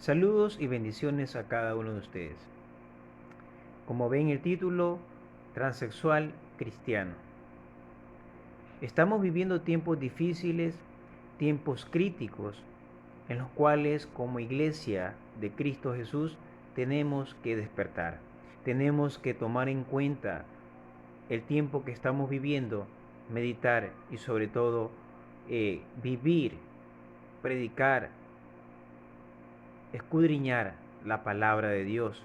Saludos y bendiciones a cada uno de ustedes. Como ven el título, transexual cristiano. Estamos viviendo tiempos difíciles, tiempos críticos, en los cuales como iglesia de Cristo Jesús tenemos que despertar. Tenemos que tomar en cuenta el tiempo que estamos viviendo, meditar y sobre todo vivir, predicar, escudriñar la palabra de Dios.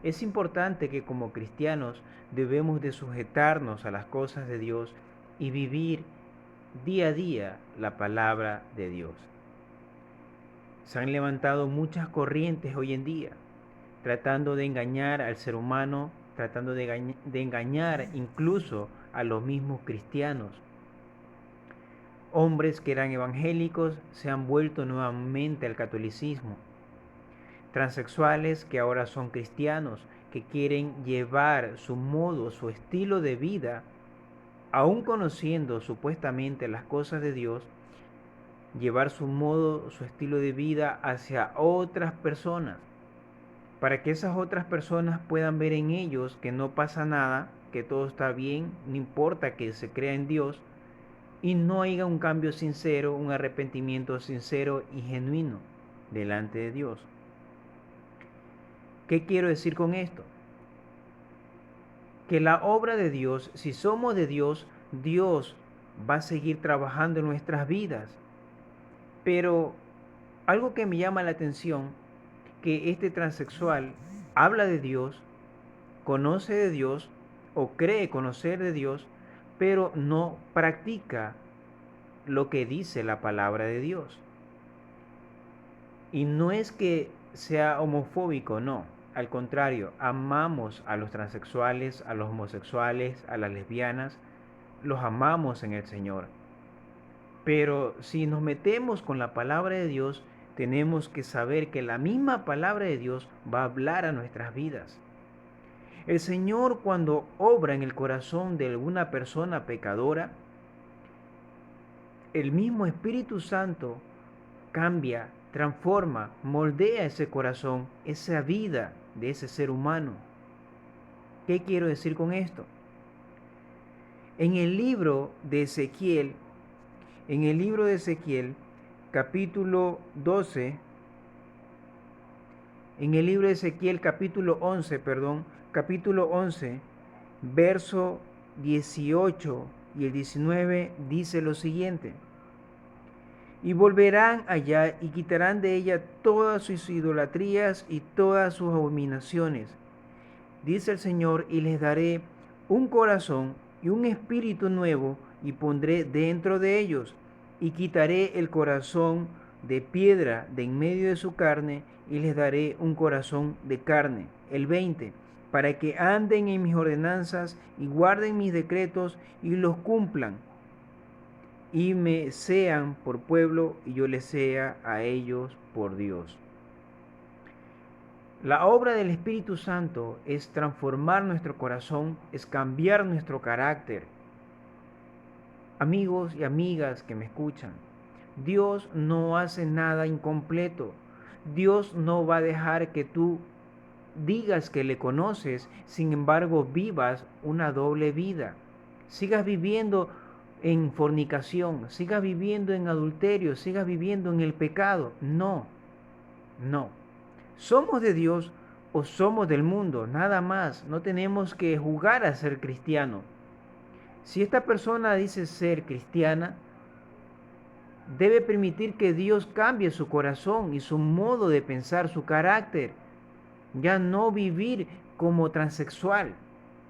Es importante que como cristianos debemos de sujetarnos a las cosas de Dios y vivir día a día la palabra de Dios. Se han levantado muchas corrientes hoy en día, tratando de engañar al ser humano, tratando de engañar incluso a los mismos cristianos. Hombres que eran evangélicos se han vuelto nuevamente al catolicismo. Transexuales que ahora son cristianos, que quieren llevar su modo, su estilo de vida, aún conociendo supuestamente las cosas de Dios, llevar su modo, su estilo de vida hacia otras personas, para que esas otras personas puedan ver en ellos que no pasa nada, que todo está bien, no importa que se crea en Dios, y no haya un cambio sincero, un arrepentimiento sincero y genuino delante de Dios. ¿Qué quiero decir con esto? Que la obra de Dios, si somos de Dios, Dios va a seguir trabajando en nuestras vidas. Pero algo que me llama la atención, que este transexual habla de Dios, conoce de Dios o cree conocer de Dios, pero no practica lo que dice la palabra de Dios. Y no es que sea homofóbico, no. Al contrario, amamos a los transexuales, a los homosexuales, a las lesbianas, los amamos en el Señor. Pero si nos metemos con la palabra de Dios, tenemos que saber que la misma palabra de Dios va a hablar a nuestras vidas. El Señor, cuando obra en el corazón de alguna persona pecadora, el mismo Espíritu Santo cambia, transforma, moldea ese corazón, esa vida de ese ser humano. ¿Qué quiero decir con esto? En el libro de Ezequiel, capítulo 12, en el libro de Ezequiel capítulo 11, verso 18 y el 19 dice lo siguiente: y volverán allá y quitarán de ella todas sus idolatrías y todas sus abominaciones, dice el Señor, y les daré un corazón y un espíritu nuevo, y pondré dentro de ellos, y quitaré el corazón de piedra de en medio de su carne, y les daré un corazón de carne. El 20, para que anden en mis ordenanzas y guarden mis decretos y los cumplan, y me sean por pueblo y yo les sea a ellos por Dios. La obra del Espíritu Santo es transformar nuestro corazón, es cambiar nuestro carácter. Amigos y amigas que me escuchan, Dios no hace nada incompleto. Dios no va a dejar que tú digas que le conoces, sin embargo vivas una doble vida. Sigas viviendo en fornicación, sigas viviendo en adulterio, sigas viviendo en el pecado. No, no. ¿Somos de Dios o somos del mundo? Nada más. No tenemos que jugar a ser cristiano. Si esta persona dice ser cristiana, debe permitir que Dios cambie su corazón y su modo de pensar, su carácter. Ya no vivir como transexual,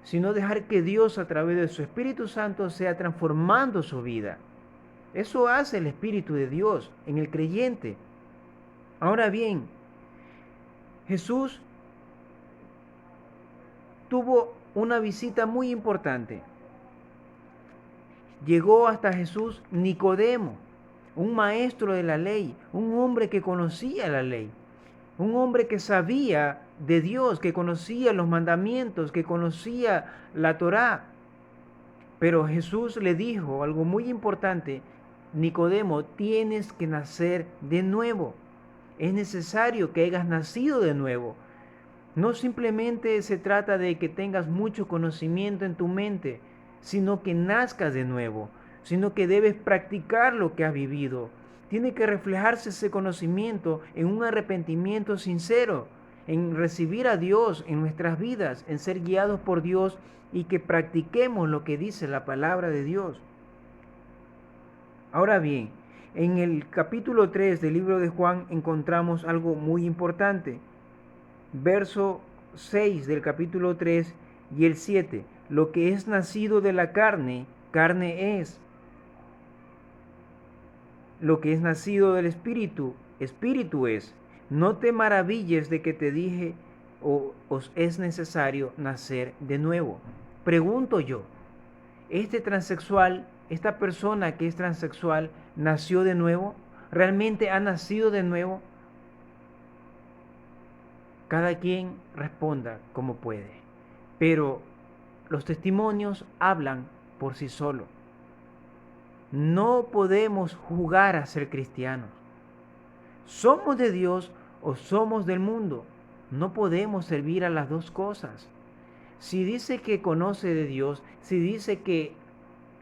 sino dejar que Dios a través de su Espíritu Santo sea transformando su vida. Eso hace el Espíritu de Dios en el creyente. Ahora bien, Jesús tuvo una visita muy importante. Llegó hasta Jesús Nicodemo, un maestro de la ley, un hombre que conocía la ley, un hombre que sabía de Dios, que conocía los mandamientos, que conocía la Torá. Pero Jesús le dijo algo muy importante: Nicodemo, tienes que nacer de nuevo. Es necesario que hayas nacido de nuevo. No simplemente se trata de que tengas mucho conocimiento en tu mente, sino que nazcas de nuevo, sino que debes practicar lo que has vivido. Tiene que reflejarse ese conocimiento en un arrepentimiento sincero, en recibir a Dios en nuestras vidas, en ser guiados por Dios y que practiquemos lo que dice la palabra de Dios. Ahora bien, en el capítulo 3 del libro de Juan encontramos algo muy importante. Verso 6 del capítulo 3 y el 7. Lo que es nacido de la carne, carne es. Lo que es nacido del espíritu, espíritu es. No te maravilles de que te dije, os es necesario nacer de nuevo. Pregunto yo, ¿este transexual, esta persona que es transexual, nació de nuevo? ¿Realmente ha nacido de nuevo? Cada quien responda como puede, pero los testimonios hablan por sí solos. No podemos jugar a ser cristianos. ¿Somos de Dios o somos del mundo? No podemos servir a las dos cosas. Si dice que conoce de Dios, si dice que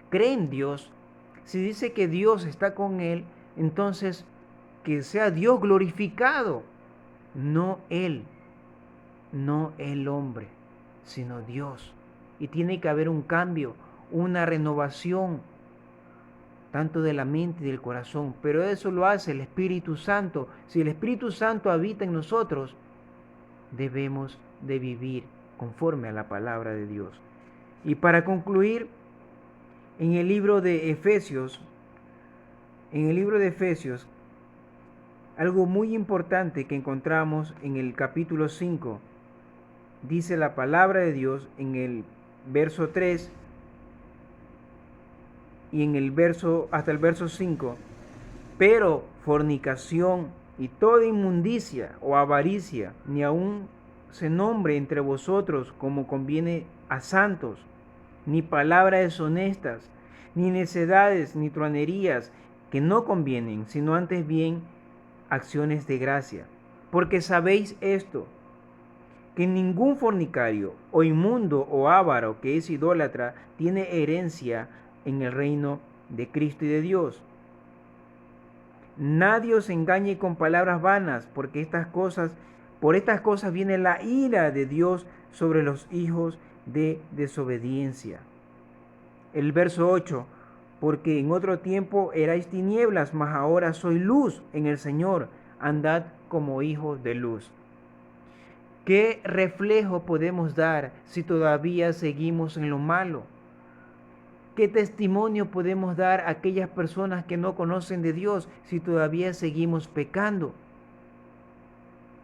cree en Dios, si dice que Dios está con él, entonces que sea Dios glorificado, no él, no el hombre, sino Dios. Y tiene que haber un cambio, una renovación, tanto de la mente y del corazón. Pero eso lo hace el Espíritu Santo. Si el Espíritu Santo habita en nosotros, debemos de vivir conforme a la palabra de Dios. Y para concluir, en el libro de Efesios, algo muy importante que encontramos en el capítulo 5, dice la palabra de Dios en el verso 3 y en el verso hasta el verso 5, pero fornicación y toda inmundicia o avaricia ni aun se nombre entre vosotros como conviene a santos, ni palabras deshonestas, ni necedades, ni truanerías que no convienen, sino antes bien acciones de gracia. Porque sabéis esto, que ningún fornicario o inmundo o avaro que es idólatra tiene herencia en el reino de Cristo y de Dios. Nadie os engañe con palabras vanas, porque por estas cosas viene la ira de Dios sobre los hijos de desobediencia. El verso 8, porque en otro tiempo erais tinieblas, mas ahora soy luz en el Señor, andad como hijos de luz. ¿Qué reflejo podemos dar si todavía seguimos en lo malo? ¿Qué testimonio podemos dar a aquellas personas que no conocen de Dios si todavía seguimos pecando?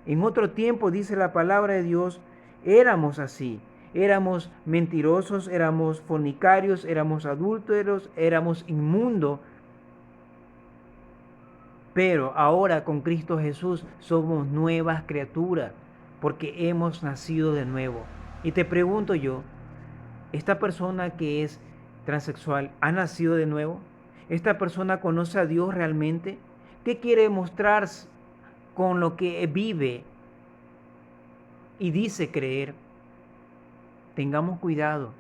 En otro tiempo, dice la palabra de Dios, éramos así. Éramos mentirosos, éramos fornicarios, éramos adúlteros, éramos inmundos. Pero ahora con Cristo Jesús somos nuevas criaturas porque hemos nacido de nuevo. Y te pregunto yo, ¿esta persona que es transexual ha nacido de nuevo? ¿Esta persona conoce a Dios realmente? ¿Qué quiere mostrar con lo que vive y dice creer? Tengamos cuidado,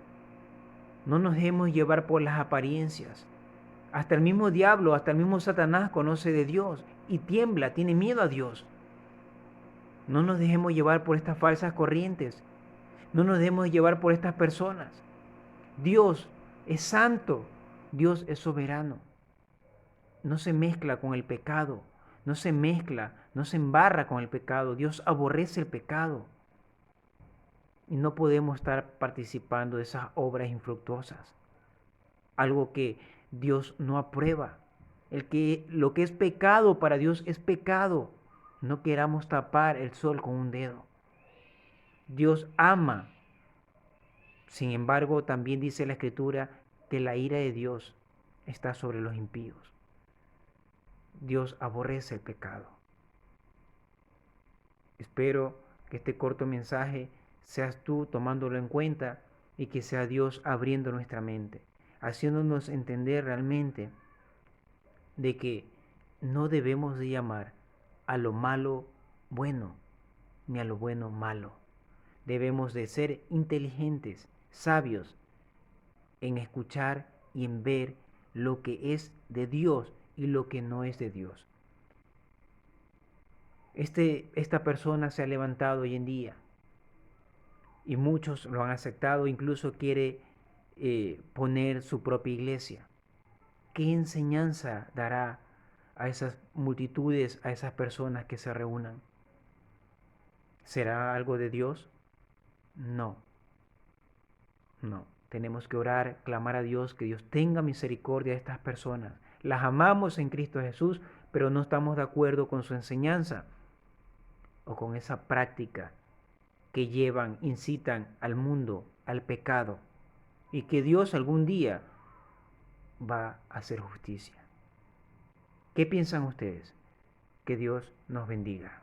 no nos dejemos llevar por las apariencias. Hasta el mismo diablo, hasta el mismo Satanás conoce de Dios y tiembla, tiene miedo a Dios. No nos dejemos llevar por estas falsas corrientes. No nos dejemos llevar por estas personas. Dios es santo. Dios es soberano. No se mezcla con el pecado. No se mezcla, no se embarra con el pecado. Dios aborrece el pecado. Y no podemos estar participando de esas obras infructuosas. Algo que Dios no aprueba. Lo que es pecado para Dios es pecado. No queramos tapar el sol con un dedo. Dios ama. Sin embargo, también dice la Escritura que la ira de Dios está sobre los impíos. Dios aborrece el pecado. Espero que este corto mensaje seas tú tomándolo en cuenta y que sea Dios abriendo nuestra mente, haciéndonos entender realmente de que no debemos de llamar a lo malo bueno, ni a lo bueno malo. Debemos de ser inteligentes, sabios, en escuchar y en ver lo que es de Dios y lo que no es de Dios. Esta persona se ha levantado hoy en día y muchos lo han aceptado, incluso quiere poner su propia iglesia. ¿Qué enseñanza dará a esas multitudes, a esas personas que se reúnan? ¿Será algo de Dios? No, no. Tenemos que orar, clamar a Dios, que Dios tenga misericordia de estas personas. Las amamos en Cristo Jesús, pero no estamos de acuerdo con su enseñanza o con esa práctica que llevan, incitan al mundo, al pecado, y que Dios algún día va a hacer justicia. ¿Qué piensan ustedes? Que Dios nos bendiga.